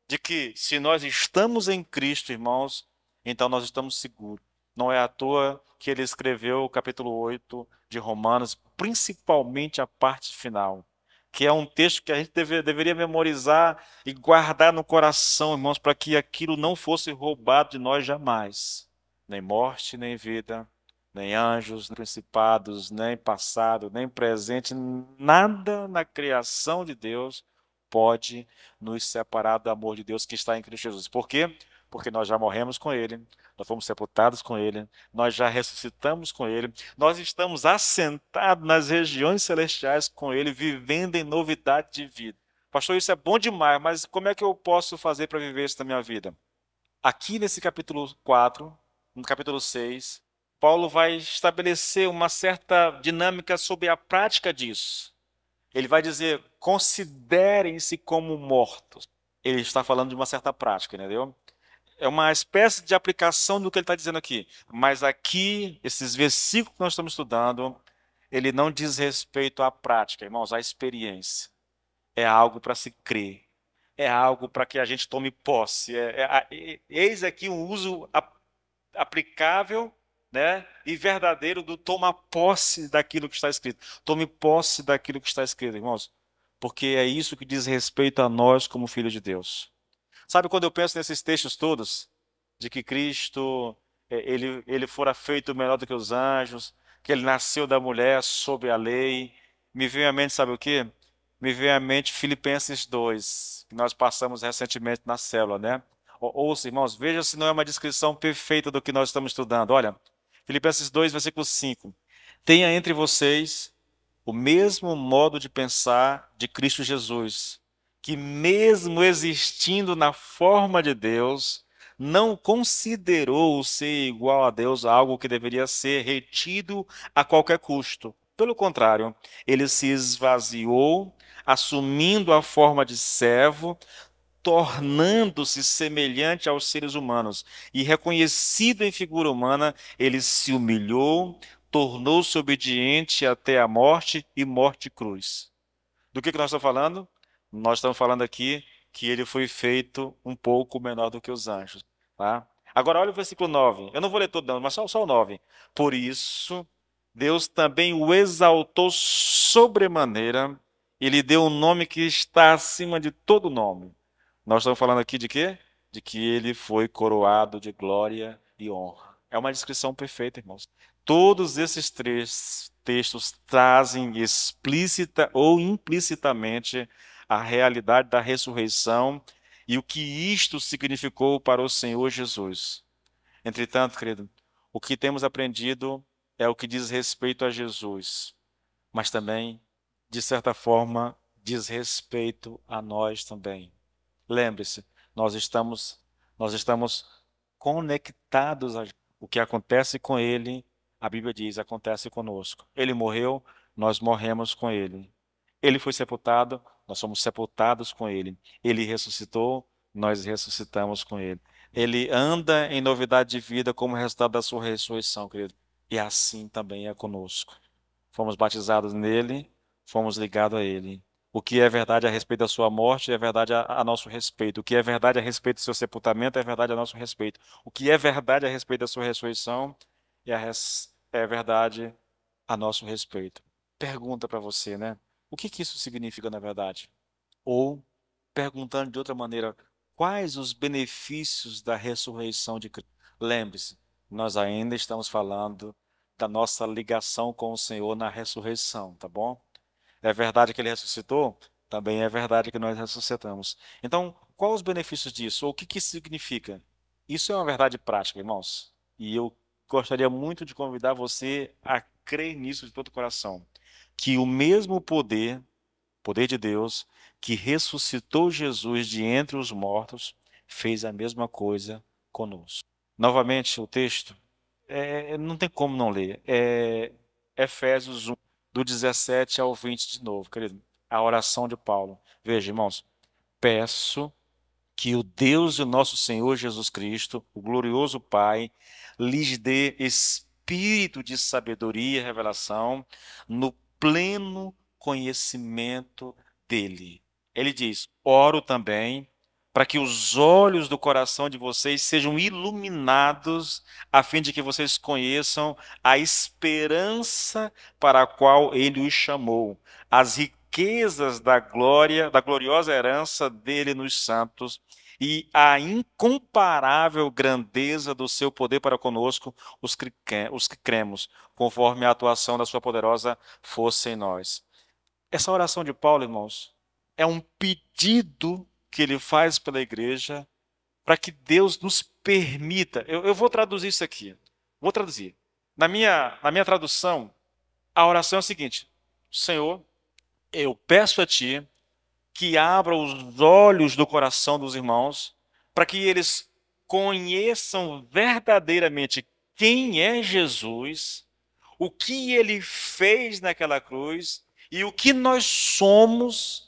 de que se nós estamos em Cristo, irmãos, então nós estamos seguros. Não é à toa que ele escreveu o capítulo 8 de Romanos, principalmente a parte final, que é um texto que a gente deveria memorizar e guardar no coração, irmãos, para que aquilo não fosse roubado de nós jamais. Nem morte, nem vida, nem anjos, nem principados, nem passado, nem presente, nada na criação de Deus pode nos separar do amor de Deus que está em Cristo Jesus. Por quê? Porque nós já morremos com Ele, nós fomos sepultados com Ele, nós já ressuscitamos com Ele, nós estamos assentados nas regiões celestiais com Ele, vivendo em novidade de vida. Pastor, isso é bom demais, mas como é que eu posso fazer para viver isso na minha vida? Aqui nesse capítulo 4, no capítulo 6, Paulo vai estabelecer uma certa dinâmica sobre a prática disso. Ele vai dizer: considerem-se como mortos. Ele está falando de uma certa prática, entendeu? É uma espécie de aplicação do que ele está dizendo aqui. Mas aqui, esses versículos que nós estamos estudando, ele não diz respeito à prática, irmãos, à experiência. É algo para se crer. É algo para que a gente tome posse. Eis aqui um uso aplicável, né, e verdadeiro do toma posse daquilo que está escrito. Tome posse daquilo que está escrito, irmãos, porque é isso que diz respeito a nós como filhos de Deus. Sabe quando eu penso nesses textos todos, de que Cristo, ele fora feito melhor do que os anjos, que ele nasceu da mulher sob a lei, me veio à mente, sabe o quê? Me veio à mente Filipenses 2, que nós passamos recentemente na célula, né? Ouça, irmãos, veja se não é uma descrição perfeita do que nós estamos estudando. Olha, Filipenses 2, versículo 5. Tenha entre vocês o mesmo modo de pensar de Cristo Jesus, que mesmo existindo na forma de Deus, não considerou ser igual a Deus algo que deveria ser retido a qualquer custo. Pelo contrário, ele se esvaziou, assumindo a forma de servo, tornando-se semelhante aos seres humanos e reconhecido em figura humana, ele se humilhou, tornou-se obediente até a morte e morte de cruz. Do que nós estamos falando? Nós estamos falando aqui que ele foi feito um pouco menor do que os anjos. Tá? Agora olha o versículo 9. Eu não vou ler todo não, mas só o 9. Por isso, Deus também o exaltou sobremaneira e lhe deu um nome que está acima de todo nome. Nós estamos falando aqui de quê? De que ele foi coroado de glória e honra. É uma descrição perfeita, irmãos. Todos esses três textos trazem explícita ou implicitamente a realidade da ressurreição e o que isto significou para o Senhor Jesus. Entretanto, querido, o que temos aprendido é o que diz respeito a Jesus, mas também, de certa forma, diz respeito a nós também. Lembre-se, nós estamos, nós estamos conectados a o que acontece com ele, a Bíblia diz, acontece conosco. Ele morreu, nós morremos com ele. Ele foi sepultado, nós somos sepultados com ele. Ele ressuscitou, nós ressuscitamos com ele. Ele anda em novidade de vida como resultado da sua ressurreição, querido. E assim também é conosco. Fomos batizados nele, fomos ligados a Ele. O que é verdade a respeito da sua morte é verdade a nosso respeito. O que é verdade a respeito do seu sepultamento é verdade a nosso respeito. O que é verdade a respeito da sua ressurreição é verdade a nosso respeito. Pergunta para você, né? O que que isso significa na verdade? Ou, perguntando de outra maneira, quais os benefícios da ressurreição de Cristo? Lembre-se, nós ainda estamos falando da nossa ligação com o Senhor na ressurreição, tá bom? É verdade que ele ressuscitou? Também é verdade que nós ressuscitamos. Então, quais os benefícios disso? Ou o que que isso significa? Isso é uma verdade prática, irmãos. E eu gostaria muito de convidar você a crer nisso de todo o coração. Que o mesmo poder de Deus, que ressuscitou Jesus de entre os mortos, fez a mesma coisa conosco. Novamente, o texto, não tem como não ler. É Efésios 1, do 17 ao 20 de novo, querido. A oração de Paulo. Veja, irmãos, peço que o Deus do nosso Senhor Jesus Cristo, o glorioso Pai, lhes dê espírito de sabedoria e revelação no pleno conhecimento dele. Ele diz: oro também para que os olhos do coração de vocês sejam iluminados, a fim de que vocês conheçam a esperança para a qual ele os chamou, as riquezas da glória, da gloriosa herança dele nos santos e a incomparável grandeza do seu poder para conosco, os que cremos, conforme a atuação da sua poderosa força em nós. Essa oração de Paulo, irmãos, é um pedido que ele faz pela igreja para que Deus nos permita. Eu vou traduzir isso aqui. Vou traduzir. Na minha tradução, a oração é a seguinte: Senhor, eu peço a Ti que abra os olhos do coração dos irmãos, para que eles conheçam verdadeiramente quem é Jesus, o que ele fez naquela cruz e o que nós somos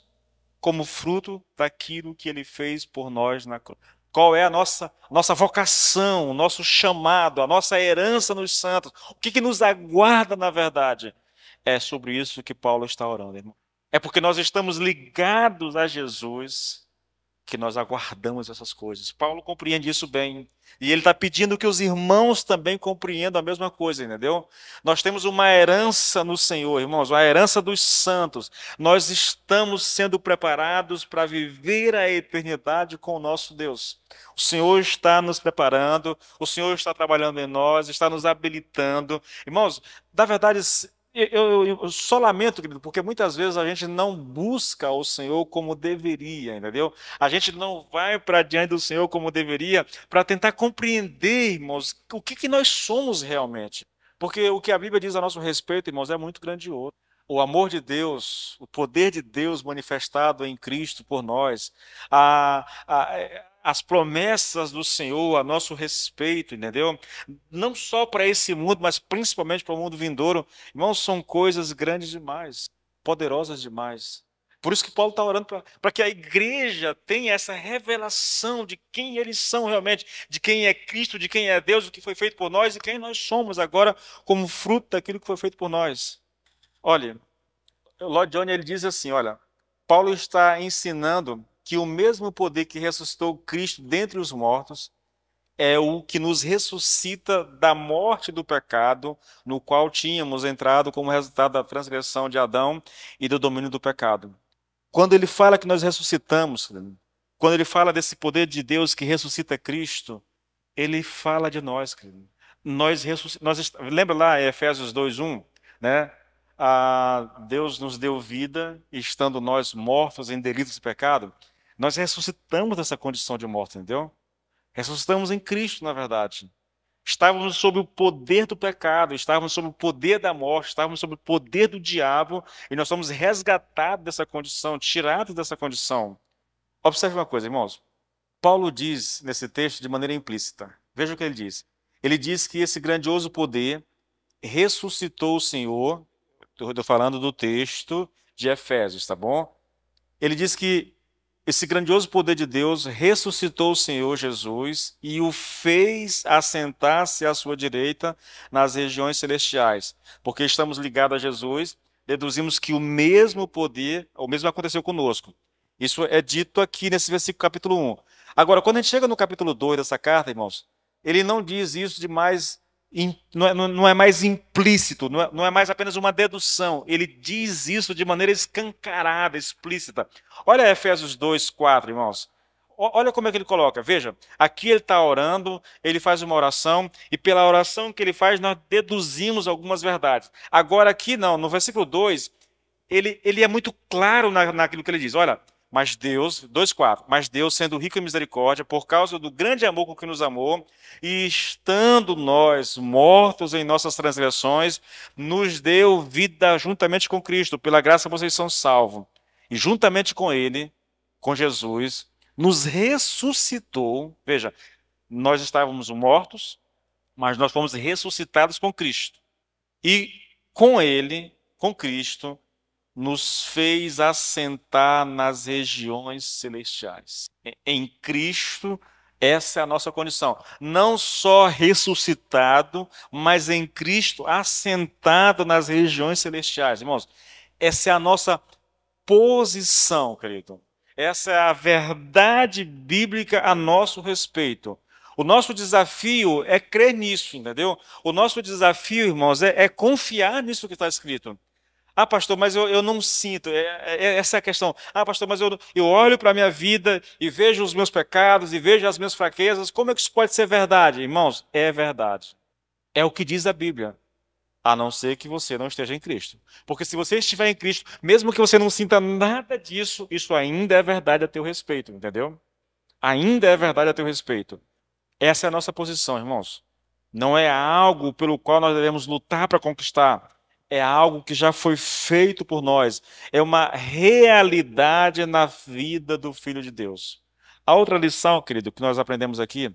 como fruto daquilo que ele fez por nós na cruz. Qual é a nossa vocação, o nosso chamado, a nossa herança nos santos, o que que nos aguarda na verdade? É sobre isso que Paulo está orando, irmão. É porque nós estamos ligados a Jesus que nós aguardamos essas coisas. Paulo compreende isso bem. E ele está pedindo que os irmãos também compreendam a mesma coisa, entendeu? Nós temos uma herança no Senhor, irmãos, uma herança dos santos. Nós estamos sendo preparados para viver a eternidade com o nosso Deus. O Senhor está nos preparando, o Senhor está trabalhando em nós, está nos habilitando. Irmãos, na verdade, eu só lamento, querido, porque muitas vezes a gente não busca o Senhor como deveria, entendeu? A gente não vai para diante do Senhor como deveria para tentar compreender, irmãos, o que que nós somos realmente. Porque o que a Bíblia diz a nosso respeito, irmãos, é muito grandioso. O amor de Deus, o poder de Deus manifestado em Cristo por nós, as promessas do Senhor a nosso respeito, entendeu? Não só para esse mundo, mas principalmente para o mundo vindouro. Irmãos, são coisas grandes demais, poderosas demais. Por isso que Paulo está orando para que a igreja tenha essa revelação de quem eles são realmente, de quem é Cristo, de quem é Deus, o que foi feito por nós e quem nós somos agora como fruto daquilo que foi feito por nós. Olha, o Lloyd Jones ele diz assim, olha, Paulo está ensinando que o mesmo poder que ressuscitou Cristo dentre os mortos é o que nos ressuscita da morte do pecado, no qual tínhamos entrado como resultado da transgressão de Adão e do domínio do pecado. Quando ele fala que nós ressuscitamos, quando ele fala desse poder de Deus que ressuscita Cristo, ele fala de nós, querido. Lembra lá em Efésios 2:1, né? Deus nos deu vida, estando nós mortos em delitos e pecado. Nós ressuscitamos dessa condição de morte, entendeu? Ressuscitamos em Cristo, na verdade. Estávamos sob o poder do pecado, estávamos sob o poder da morte, estávamos sob o poder do diabo, e nós somos resgatados dessa condição, tirados dessa condição. Observe uma coisa, irmãos. Paulo diz nesse texto de maneira implícita. Veja o que ele diz. Ele diz que esse grandioso poder ressuscitou o Senhor. Estou falando do texto de Efésios, tá bom? Ele diz que esse grandioso poder de Deus ressuscitou o Senhor Jesus e o fez assentar-se à sua direita nas regiões celestiais. Porque estamos ligados a Jesus, deduzimos que o mesmo poder, o mesmo aconteceu conosco. Isso é dito aqui nesse versículo capítulo 1. Agora, quando a gente chega no capítulo 2 dessa carta, irmãos, ele não diz isso de mais, não é mais implícito, não é mais apenas uma dedução. Ele diz isso de maneira escancarada, explícita. Olha Efésios 2, 4, irmãos. Olha como é que ele coloca. Veja, aqui ele está orando, ele faz uma oração, e pela oração que ele faz, nós deduzimos algumas verdades. Agora, aqui não, no versículo 2, ele é muito claro naquilo que ele diz. Olha, mas Deus, 2,4, mas Deus, sendo rico em misericórdia, por causa do grande amor com que nos amou, e estando nós mortos em nossas transgressões, nos deu vida juntamente com Cristo. Pela graça vocês são salvos. E juntamente com Ele, com Jesus, nos ressuscitou. Veja, nós estávamos mortos, mas nós fomos ressuscitados com Cristo. E com Ele, com Cristo, nos fez assentar nas regiões celestiais. Em Cristo, essa é a nossa condição. Não só ressuscitado, mas em Cristo assentado nas regiões celestiais. Irmãos, essa é a nossa posição, querido. Essa é a verdade bíblica a nosso respeito. O nosso desafio é crer nisso, entendeu? O nosso desafio, irmãos, é confiar nisso que está escrito. Ah, pastor, mas eu não sinto. Essa é a questão. Ah, pastor, mas eu olho para a minha vida e vejo os meus pecados e vejo as minhas fraquezas. Como é que isso pode ser verdade? Irmãos, é verdade. É o que diz a Bíblia. A não ser que você não esteja em Cristo. Porque se você estiver em Cristo, mesmo que você não sinta nada disso, isso ainda é verdade a teu respeito, entendeu? Ainda é verdade a teu respeito. Essa é a nossa posição, irmãos. Não é algo pelo qual nós devemos lutar para conquistar. É algo que já foi feito por nós. É uma realidade na vida do Filho de Deus. A outra lição, querido, que nós aprendemos aqui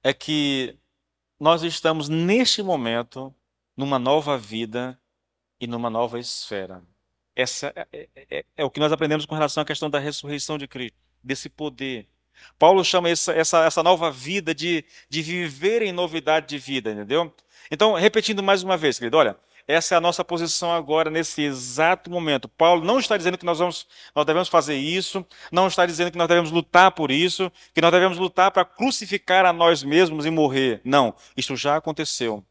é que nós estamos, neste momento, numa nova vida e numa nova esfera. Essa é o que nós aprendemos com relação à questão da ressurreição de Cristo, desse poder. Paulo chama essa nova vida de viver em novidade de vida, entendeu? Então, repetindo mais uma vez, querido, olha, essa é a nossa posição agora, nesse exato momento. Paulo não está dizendo que nós devemos fazer isso, não está dizendo que nós devemos lutar por isso, que nós devemos lutar para crucificar a nós mesmos e morrer. Não, isso já aconteceu.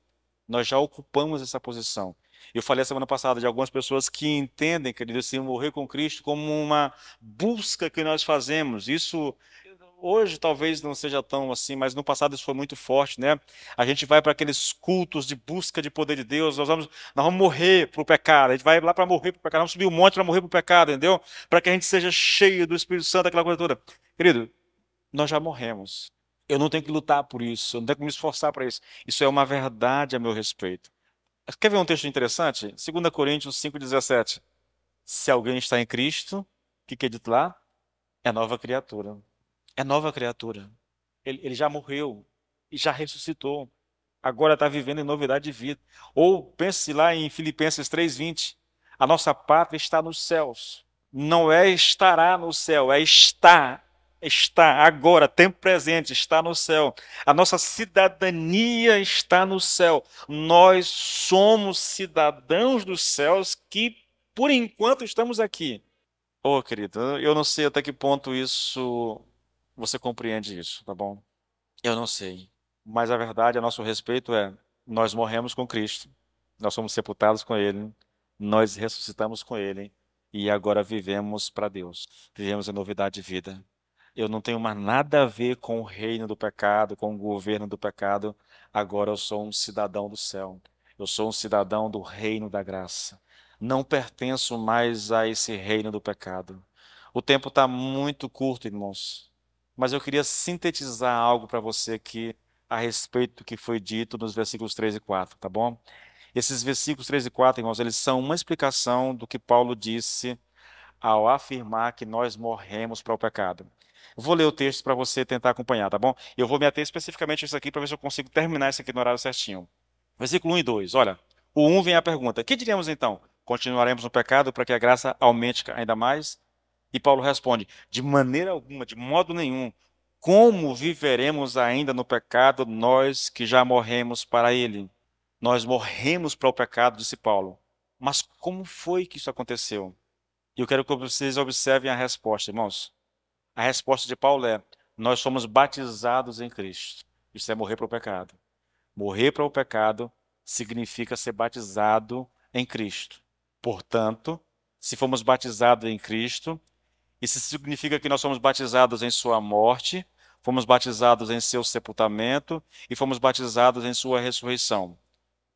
Nós já ocupamos essa posição. Eu falei a semana passada de algumas pessoas que entendem, querido, assim, morrer com Cristo como uma busca que nós fazemos. Isso hoje talvez não seja tão assim, mas no passado isso foi muito forte, né? A gente vai para aqueles cultos de busca de poder de Deus, nós vamos morrer para o pecado, a gente vai lá para morrer para o pecado, vamos subir um monte para morrer para o pecado, entendeu? Para que a gente seja cheio do Espírito Santo, aquela coisa toda. Querido, nós já morremos. Eu não tenho que lutar por isso, eu não tenho que me esforçar para isso. Isso é uma verdade a meu respeito. Quer ver um texto interessante? 2 Coríntios 5,17. Se alguém está em Cristo, o que é dito lá? É nova criatura. É nova criatura. Ele já morreu e já ressuscitou. Agora está vivendo em novidade de vida. Ou pense lá em Filipenses 3,20. A nossa pátria está nos céus. Não é estará no céu, é está. Está agora, tempo presente, está no céu. A nossa cidadania está no céu. Nós somos cidadãos dos céus que, por enquanto, estamos aqui. Ô, querido, eu não sei até que ponto isso você compreende isso, tá bom? Eu não sei. Mas a verdade a nosso respeito é: nós morremos com Cristo, nós somos sepultados com Ele, nós ressuscitamos com Ele e agora vivemos para Deus. Vivemos em novidade de vida. Eu não tenho mais nada a ver com o reino do pecado, com o governo do pecado. Agora eu sou um cidadão do céu. Eu sou um cidadão do reino da graça. Não pertenço mais a esse reino do pecado. O tempo está muito curto, irmãos. Mas eu queria sintetizar algo para você aqui a respeito do que foi dito nos versículos 3 e 4, tá bom? Esses versículos 3 e 4, irmãos, eles são uma explicação do que Paulo disse ao afirmar que nós morremos para o pecado. Eu vou ler o texto para você tentar acompanhar, tá bom? Eu vou me ater especificamente a isso aqui para ver se eu consigo terminar isso aqui no horário certinho. Versículo 1 e 2, olha. O 1 vem a pergunta: que diremos então? Continuaremos no pecado para que a graça aumente ainda mais? E Paulo responde: de maneira alguma, de modo nenhum. Como viveremos ainda no pecado, nós que já morremos para ele? Nós morremos para o pecado, disse Paulo. Mas como foi que isso aconteceu? E eu quero que vocês observem a resposta, irmãos. A resposta de Paulo é: nós somos batizados em Cristo. Isso é morrer para o pecado. Morrer para o pecado significa ser batizado em Cristo. Portanto, se fomos batizados em Cristo, isso significa que nós somos batizados em sua morte, fomos batizados em seu sepultamento e fomos batizados em sua ressurreição.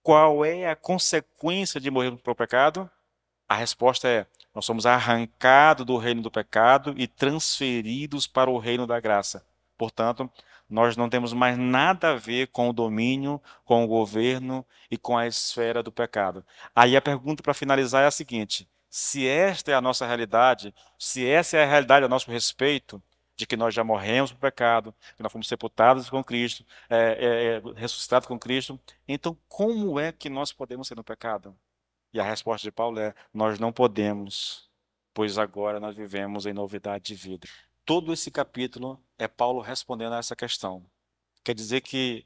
Qual é a consequência de morrer para o pecado? A resposta é: nós somos arrancados do reino do pecado e transferidos para o reino da graça. Portanto, nós não temos mais nada a ver com o domínio, com o governo e com a esfera do pecado. Aí a pergunta para finalizar é a seguinte: se esta é a nossa realidade, se essa é a realidade a nosso respeito, de que nós já morremos para o pecado, que nós fomos sepultados com Cristo, ressuscitados com Cristo, então como é que nós podemos ser no pecado? E a resposta de Paulo é: nós não podemos, pois agora nós vivemos em novidade de vida. Todo esse capítulo é Paulo respondendo a essa questão. Quer dizer que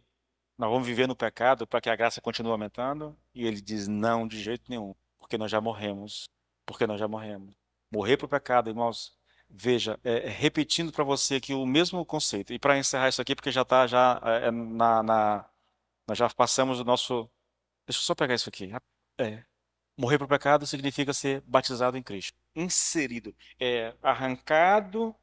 nós vamos viver no pecado para que a graça continue aumentando? E ele diz: não, de jeito nenhum, porque nós já morremos. Porque nós já morremos. Morrer para o pecado, irmãos, veja, repetindo para você aqui o mesmo conceito. E para encerrar isso aqui, porque já está nós já passamos o nosso. Deixa eu só pegar isso aqui. É, Morrer para o pecado significa ser batizado em Cristo. Inserido. É arrancado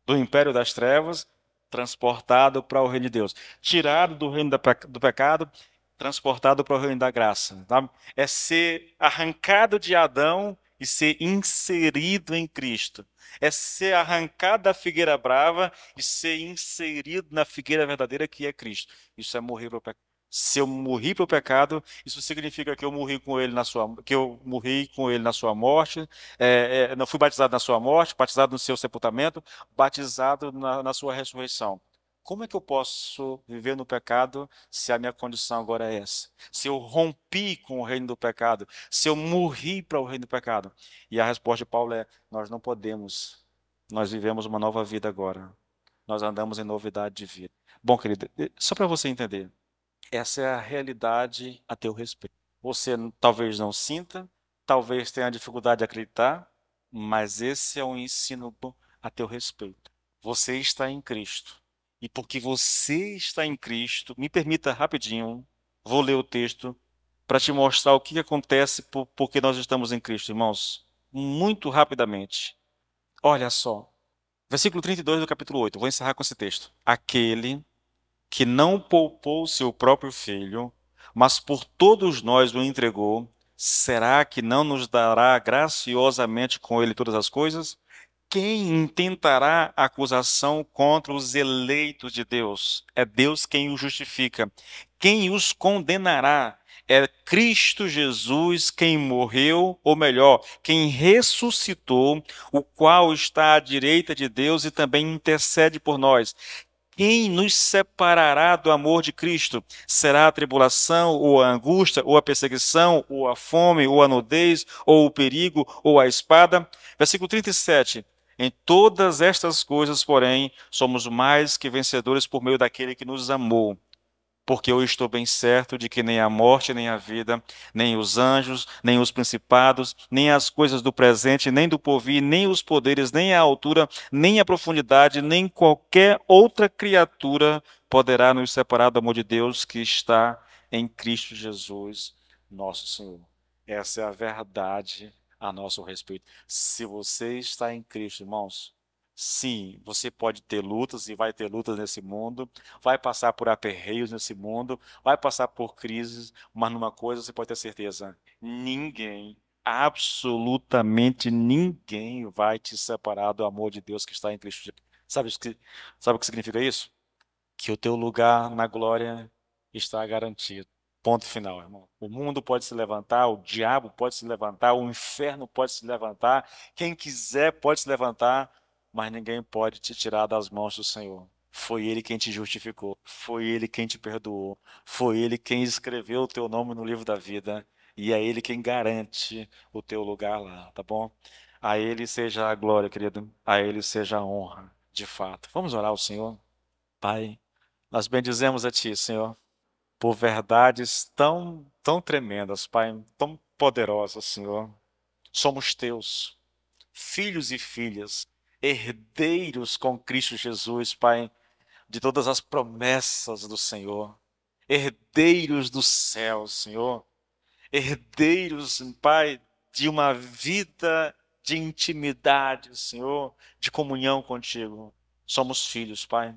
do império das trevas, transportado para o reino de Deus. Tirado do reino do pecado, transportado para o reino da graça. Tá? É ser arrancado de Adão e ser inserido em Cristo. É ser arrancado da figueira brava e ser inserido na figueira verdadeira que é Cristo. Isso é morrer para o pecado. Se eu morri para o pecado, isso significa que eu morri com ele na sua morte, não fui batizado na sua morte, batizado no seu sepultamento, batizado na sua ressurreição. Como é que eu posso viver no pecado se a minha condição agora é essa? Se eu rompi com o reino do pecado, se eu morri para o reino do pecado? E a resposta de Paulo é: nós não podemos. Nós vivemos uma nova vida agora. Nós andamos em novidade de vida. Bom, querido, só para você entender, essa é a realidade a teu respeito. Você talvez não sinta, talvez tenha dificuldade de acreditar, mas esse é um ensino a teu respeito. Você está em Cristo. E porque você está em Cristo, me permita rapidinho, vou ler o texto para te mostrar o que acontece porque nós estamos em Cristo, irmãos. Muito rapidamente. Olha só. Versículo 32 do capítulo 8. Vou encerrar com esse texto. Aquele que não poupou seu próprio filho, mas por todos nós o entregou, será que não nos dará graciosamente com ele todas as coisas? Quem intentará acusação contra os eleitos de Deus? É Deus quem os justifica. Quem os condenará? É Cristo Jesus quem morreu, ou melhor, quem ressuscitou, o qual está à direita de Deus e também intercede por nós. Quem nos separará do amor de Cristo? Será a tribulação, ou a angústia, ou a perseguição, ou a fome, ou a nudez, ou o perigo, ou a espada? Versículo 37. Em todas estas coisas, porém, somos mais que vencedores por meio daquele que nos amou. Porque eu estou bem certo de que nem a morte, nem a vida, nem os anjos, nem os principados, nem as coisas do presente, nem do porvir, nem os poderes, nem a altura, nem a profundidade, nem qualquer outra criatura poderá nos separar do amor de Deus que está em Cristo Jesus, nosso Senhor. Essa é a verdade a nosso respeito. Se você está em Cristo, irmãos, sim, você pode ter lutas e vai ter lutas nesse mundo, vai passar por aperreios nesse mundo, vai passar por crises, mas numa coisa você pode ter certeza: ninguém, absolutamente ninguém vai te separar do amor de Deus que está em Cristo Jesus. Sabe o que significa isso? Que o teu lugar na glória está garantido. Ponto final, irmão. O mundo pode se levantar, o diabo pode se levantar, o inferno pode se levantar, quem quiser pode se levantar, mas ninguém pode te tirar das mãos do Senhor. Foi Ele quem te justificou, foi Ele quem te perdoou, foi Ele quem escreveu o teu nome no livro da vida, e é Ele quem garante o teu lugar lá, tá bom? A Ele seja a glória, querido, a Ele seja a honra, de fato. Vamos orar ao Senhor? Pai, nós bendizemos a Ti, Senhor, por verdades tão tremendas, Pai, tão poderosa, Senhor. Somos teus, filhos e filhas, herdeiros com Cristo Jesus, Pai, de todas as promessas do Senhor, herdeiros do céu, Senhor, herdeiros, Pai, de uma vida de intimidade, Senhor, de comunhão contigo. Somos filhos, Pai.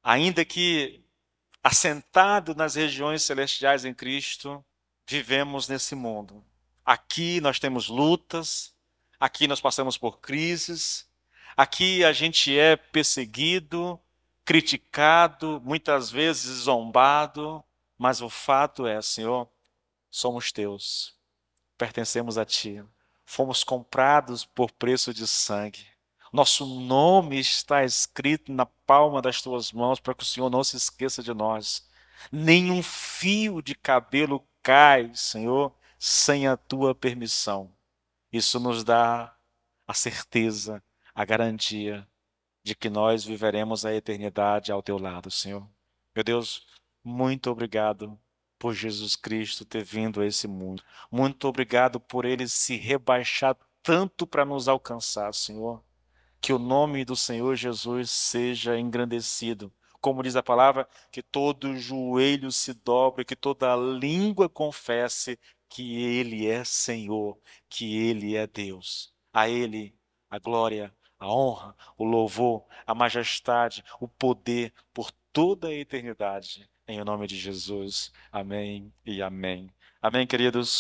Ainda que assentado nas regiões celestiais em Cristo, vivemos nesse mundo. Aqui nós temos lutas, aqui nós passamos por crises, aqui a gente é perseguido, criticado, muitas vezes zombado, mas o fato é, Senhor, somos teus, pertencemos a Ti, fomos comprados por preço de sangue. Nosso nome está escrito na palma das Tuas mãos para que o Senhor não se esqueça de nós. Nenhum fio de cabelo cai, Senhor, sem a Tua permissão. Isso nos dá a certeza, a garantia de que nós viveremos a eternidade ao Teu lado, Senhor. Meu Deus, muito obrigado por Jesus Cristo ter vindo a esse mundo. Muito obrigado por Ele se rebaixar tanto para nos alcançar, Senhor. Que o nome do Senhor Jesus seja engrandecido. Como diz a palavra, que todo joelho se dobre, que toda língua confesse que Ele é Senhor, que Ele é Deus. A Ele a glória, a honra, o louvor, a majestade, o poder por toda a eternidade. Em nome de Jesus. Amém e amém. Amém, queridos.